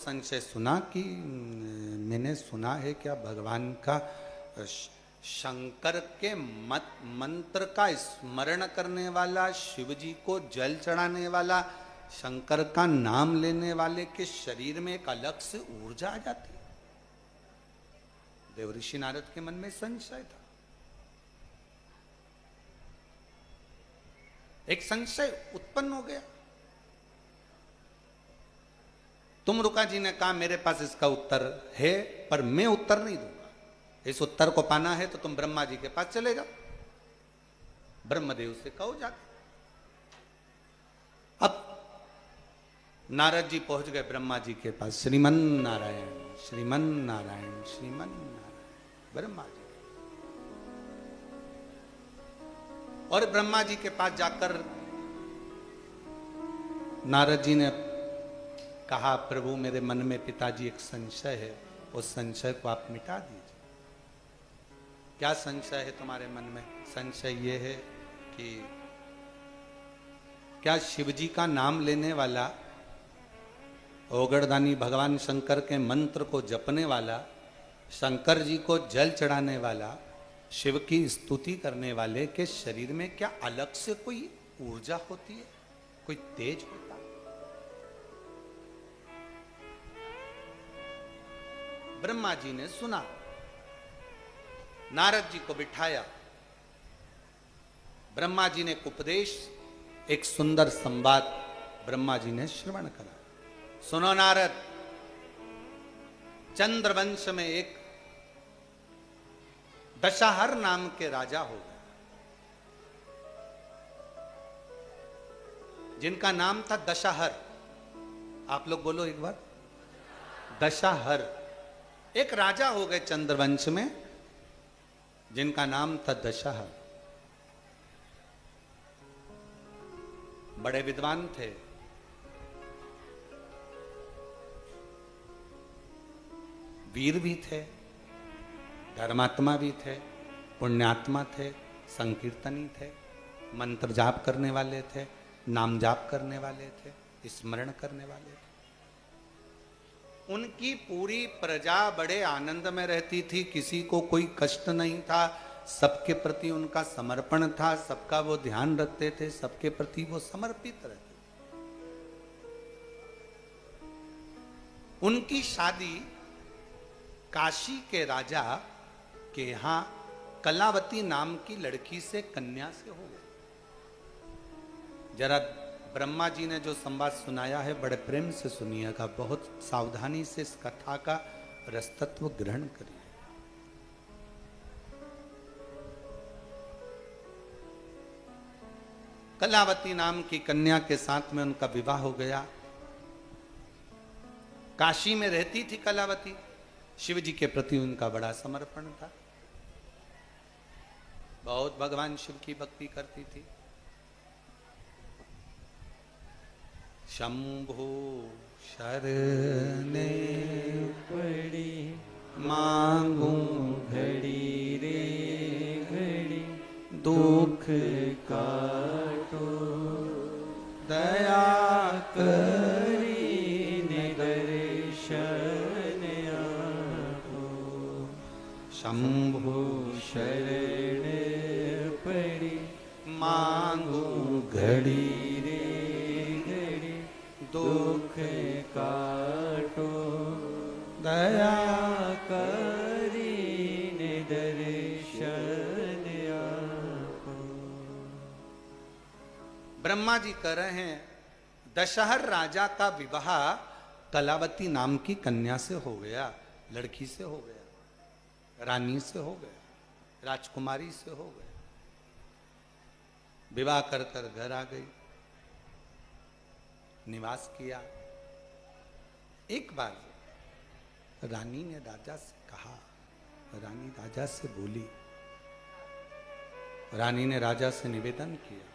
संशय सुना कि मैंने सुना है क्या भगवान का शंकर के मंत्र का स्मरण करने वाला, शिव जी को जल चढ़ाने वाला, शंकर का नाम लेने वाले के शरीर में एक अलग से ऊर्जा आ जाती है। देवऋषि नारद के मन में संशय था। एक संशय उत्पन्न हो गया। तुम रुका जी ने कहा मेरे पास इसका उत्तर है, पर मैं उत्तर नहीं दूंगा। इस उत्तर को पाना है तो तुम ब्रह्मा जी के पास चले जाओ, ब्रह्मदेव से कहो जाके। अब नारद जी पहुंच गए ब्रह्मा जी के पास। श्रीमन नारायण श्रीमन नारायण श्रीमन नारायण ब्रह्मा जी। और ब्रह्मा जी के पास जाकर नारद जी ने कहा, प्रभु मेरे मन में पिताजी एक संशय है, उस संशय को आप मिटा दीजिए। क्या संशय है तुम्हारे मन में? संशय ये है कि क्या शिव जी का नाम लेने वाला, ओगड़दानी भगवान शंकर के मंत्र को जपने वाला, शंकर जी को जल चढ़ाने वाला, शिव की स्तुति करने वाले के शरीर में क्या अलग से कोई ऊर्जा होती है, कोई तेज होता है? ब्रह्मा जी ने सुना, नारद जी को बिठाया, ब्रह्मा जी ने एक उपदेश, एक सुंदर संवाद ब्रह्मा जी ने श्रवण करा। सुनो नारद, चंद्रवंश में एक दशहर नाम के राजा हो गए, जिनका नाम था दशहर। आप लोग बोलो एक बार, दशहर। एक राजा हो गए चंद्रवंश में जिनका नाम था दशहर। बड़े विद्वान थे, वीर भी थे, धर्मात्मा भी थे, पुण्यात्मा थे, संकीर्तनी थे, मंत्र जाप करने वाले थे, नाम जाप करने वाले थे, स्मरण करने वाले थे। उनकी पूरी प्रजा बड़े आनंद में रहती थी, किसी को कोई कष्ट नहीं था, सबके प्रति उनका समर्पण था, सबका वो ध्यान रखते थे, सबके प्रति वो समर्पित रहते थे। उनकी शादी काशी के राजा के यहां कलावती नाम की लड़की से, कन्या से हो गई। जरा ब्रह्मा जी ने जो संवाद सुनाया है बड़े प्रेम से सुनिएगा, बहुत सावधानी से इस कथा का रसतत्व ग्रहण करिए। कलावती नाम की कन्या के साथ में उनका विवाह हो गया। काशी में रहती थी कलावती, शिव जी के प्रति उनका बड़ा समर्पण था, बहुत भगवान शिव की भक्ति करती थी। शंभु शरणे पड़ी मांगू घड़ी रे घड़ी, दुख काटो दया करीने दर्शन आपो। शंभु शरण पड़ी मांगू घड़ी रे घड़ी, दुख काटो दया करीने दर्शन आपो। ब्रह्मा जी कह रहे हैं, दशहर राजा का विवाह कलावती नाम की कन्या से हो गया, लड़की से हो गया, रानी से हो गया, राजकुमारी से हो गया। विवाह कर कर घर आ गई, निवास किया। एक बार रानी ने राजा से कहा, रानी राजा से बोली, रानी ने राजा से निवेदन किया,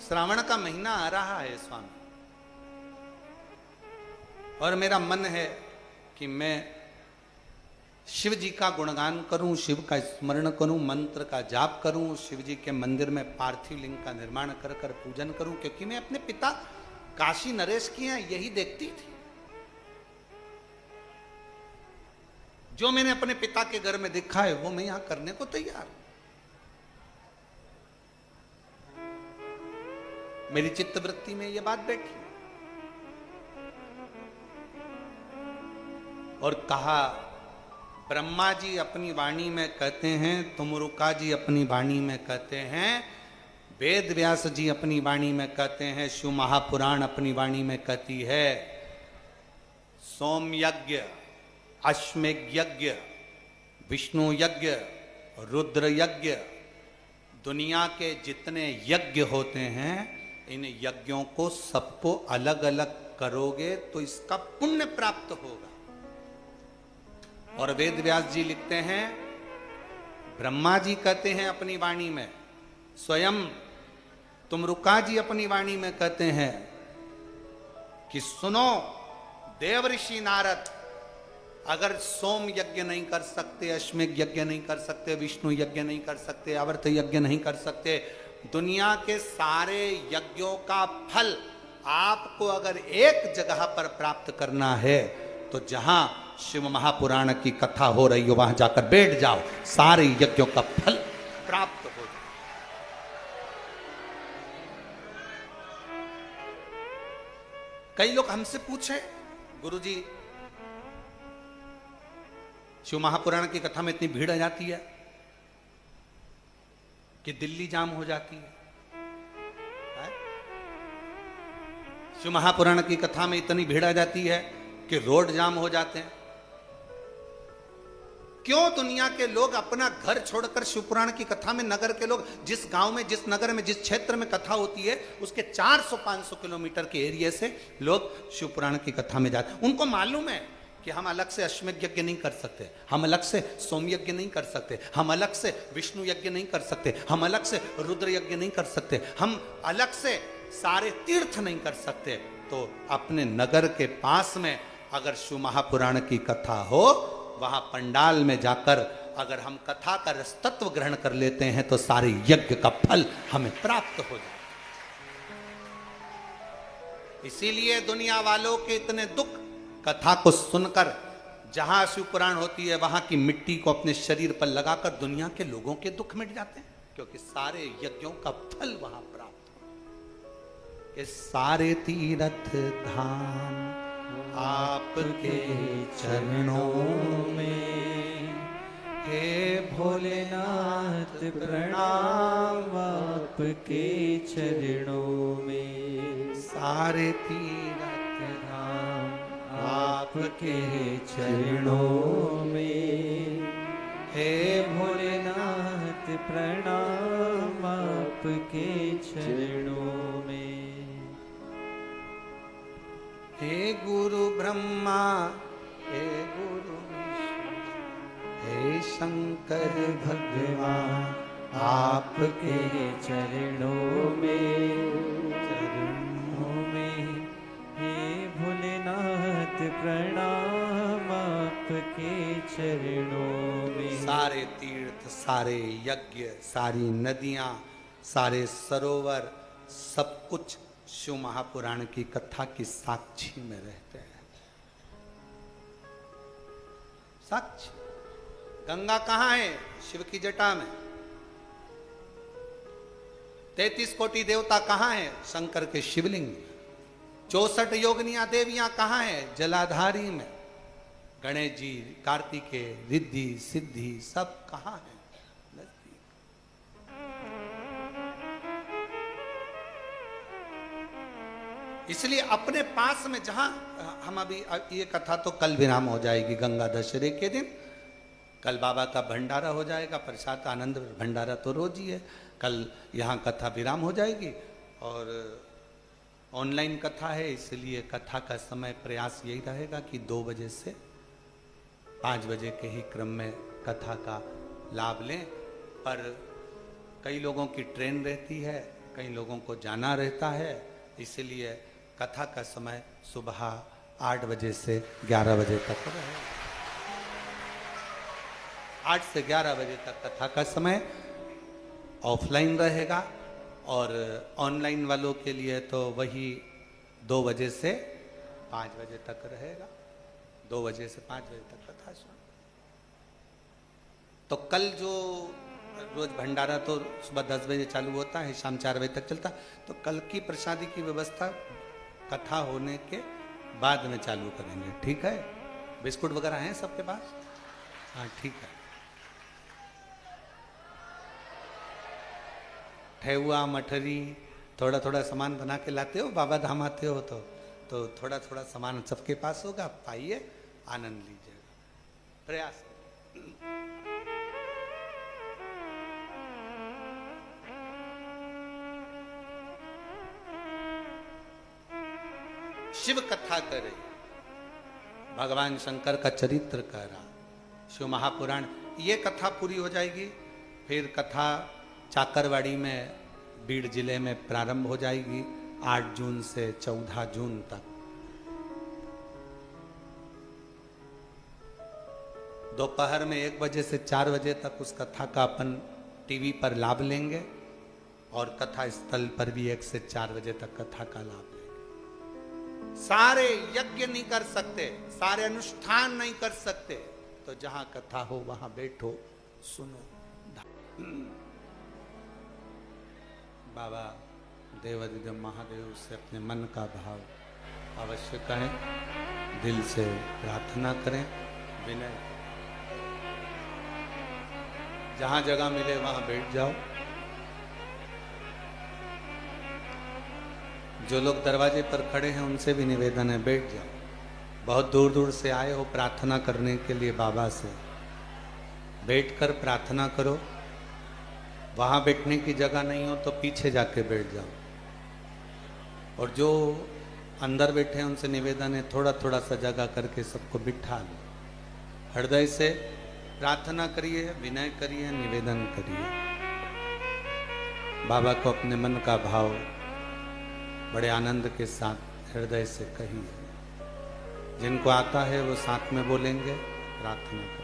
श्रावण का महीना आ रहा है स्वामी, और मेरा मन है कि मैं शिव जी का गुणगान करूं, शिव का स्मरण करूं, मंत्र का जाप करूं, शिव जी के मंदिर में पार्थिव लिंग का निर्माण कर कर पूजन करूं, क्योंकि मैं अपने पिता काशी नरेश की हैं यही देखती थी। जो मैंने अपने पिता के घर में देखा है वो मैं यहां करने को तैयार हूं। मेरी चित्तवृत्ति में यह बात बैठी और कहा, ब्रह्मा जी अपनी वाणी में कहते हैं, तुमरुका जी अपनी वाणी में कहते हैं, वेद व्यास जी अपनी वाणी में कहते हैं, शिव महापुराण अपनी वाणी में कहती है, सोम यज्ञ, अश्वमेघ यज्ञ, विष्णु यज्ञ, रुद्र यज्ञ, दुनिया के जितने यज्ञ होते हैं इन यज्ञों को सबको अलग अलग करोगे तो इसका पुण्य प्राप्त होगा। और वेद व्यास जी लिखते हैं, ब्रह्मा जी कहते हैं अपनी वाणी में, स्वयं तुमरुका जी अपनी वाणी में कहते हैं कि सुनो देव ऋषि नारद, अगर सोम यज्ञ नहीं कर सकते, अश्वमेघ यज्ञ नहीं कर सकते, विष्णु यज्ञ नहीं कर सकते, आवर्त यज्ञ नहीं कर सकते, दुनिया के सारे यज्ञों का फल आपको अगर एक जगह पर प्राप्त करना है तो जहां शिव महापुराण की कथा हो रही हो वहां जाकर बैठ जाओ, सारे यज्ञों का फल प्राप्त हो जाए। कई लोग हमसे पूछे, गुरुजी शिव महापुराण की कथा में इतनी भीड़ आ जाती है कि दिल्ली जाम हो जाती है? शिव महापुराण की कथा में इतनी भीड़ आ जाती है कि रोड जाम हो जाते हैं। क्यों दुनिया के लोग अपना घर छोड़कर शिवपुराण की कथा में, नगर के लोग जिस गांव में, जिस नगर में, जिस क्षेत्र में कथा होती है उसके 400-500 किलोमीटर के एरिया से लोग शिवपुराण की कथा में जाते हैं। उनको मालूम है कि हम अलग से अश्वमेघ यज्ञ नहीं कर सकते, हम अलग से सोम यज्ञ नहीं कर सकते, हम अलग से विष्णु यज्ञ नहीं कर सकते, हम अलग से रुद्र यज्ञ नहीं कर सकते, हम अलग से सारे तीर्थ नहीं कर सकते। तो अपने नगर के पास में अगर शिव महापुराण की कथा हो, वहां पंडाल में जाकर अगर हम कथा का रसतत्व ग्रहण कर लेते हैं तो सारे यज्ञ का फल हमें प्राप्त हो जाए। इसीलिए दुनिया वालों के इतने दुख कथा को सुनकर, जहां शिव पुराण होती है वहां की मिट्टी को अपने शरीर पर लगाकर दुनिया के लोगों के दुख मिट जाते हैं, क्योंकि सारे यज्ञों का फल वहां प्राप्त हो। ये सारे तीर्थ धाम आपके चरणों में, हे भोलेनाथ प्रणाम आपके चरणों में, सारे तीर्थ धाम आपके चरणों में, हे भोलेनाथ प्रणाम आपके चरणों में। हे गुरु ब्रह्मा, हे गुरु विष्णु, हे शंकर भगवान, आपके चरणों में, हे भोलेनाथ प्रणाम आपके चरणों में। सारे तीर्थ, सारे यज्ञ, सारी नदियां, सारे सरोवर, सब कुछ शिव महापुराण की कथा की साक्षी में रहते हैं। साक्षी। गंगा कहां है? शिव की जटा में। 33 कोटि देवता कहां है? शंकर के शिवलिंग में। 64 योगिनियां देवियां कहां है? जलाधारी में। गणेश जी, कार्तिकेय, रिद्धि, सिद्धि सब कहां है? इसलिए अपने पास में जहां हम अभी, ये कथा तो कल विराम हो जाएगी गंगा दशहरे के दिन, कल बाबा का भंडारा हो जाएगा, प्रसाद आनंद भंडारा तो रोज ही है, कल यहाँ कथा विराम हो जाएगी और ऑनलाइन कथा है, इसलिए कथा का समय प्रयास यही रहेगा कि 2 बजे से 5 बजे के ही क्रम में कथा का लाभ लें। पर कई लोगों की ट्रेन रहती है, कई लोगों को जाना रहता है, इसलिए कथा का समय सुबह 8 बजे से 11 बजे तक रहेगा। 8 से 11 बजे तक कथा का समय ऑफलाइन रहेगा और ऑनलाइन वालों के लिए तो वही 2 बजे से 5 बजे तक रहेगा। 2 बजे से 5 बजे तक कथा सुन। तो कल जो रोज भंडारा तो सुबह 10 बजे चालू होता है, शाम 4 बजे तक चलता, तो कल की प्रसादी की व्यवस्था कथा होने के बाद में चालू करेंगे, ठीक है? बिस्कुट वगैरह हैं सबके पास? हाँ ठीक है। ठेहुआ मठरी थोड़ा थोड़ा सामान बना के लाते हो, बाबा धाम आते हो तो थोड़ा थोड़ा सामान सबके पास होगा, पाइए आनंद लीजिएगा। प्रयास शिव कथा करे, भगवान शंकर का चरित्र करा, शिव महापुराण, ये कथा पूरी हो जाएगी। फिर कथा चाकरवाड़ी में बीड़ जिले में प्रारंभ हो जाएगी 8 जून से 14 जून तक। दोपहर में 1 बजे से 4 बजे तक उस कथा का अपन टीवी पर लाभ लेंगे और कथा स्थल पर भी 1 से 4 बजे तक कथा का लाभ लेंगे। सारे यज्ञ नहीं कर सकते, सारे अनुष्ठान नहीं कर सकते, तो जहां कथा हो वहां बैठो, सुनो। बाबा देवादिदेव महादेव से अपने मन का भाव अवश्य कहें, दिल से प्रार्थना करें, विनय। जहां जगह मिले वहां बैठ जाओ। जो लोग दरवाजे पर खड़े हैं उनसे भी निवेदन है, बैठ जाओ। बहुत दूर दूर से आए हो प्रार्थना करने के लिए बाबा से, बैठकर प्रार्थना करो। वहां बैठने की जगह नहीं हो तो पीछे जाके बैठ जाओ। और जो अंदर बैठे हैं उनसे निवेदन है, थोड़ा थोड़ा सा जगह करके सबको बिठा लो। हृदय से प्रार्थना करिए, विनय करिए, निवेदन करिए। बाबा को अपने मन का भाव बड़े आनंद के साथ हृदय से कहिए। जिनको आता है वो साथ में बोलेंगे, प्रार्थना करेंगे।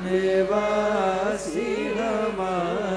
देवासी हमारा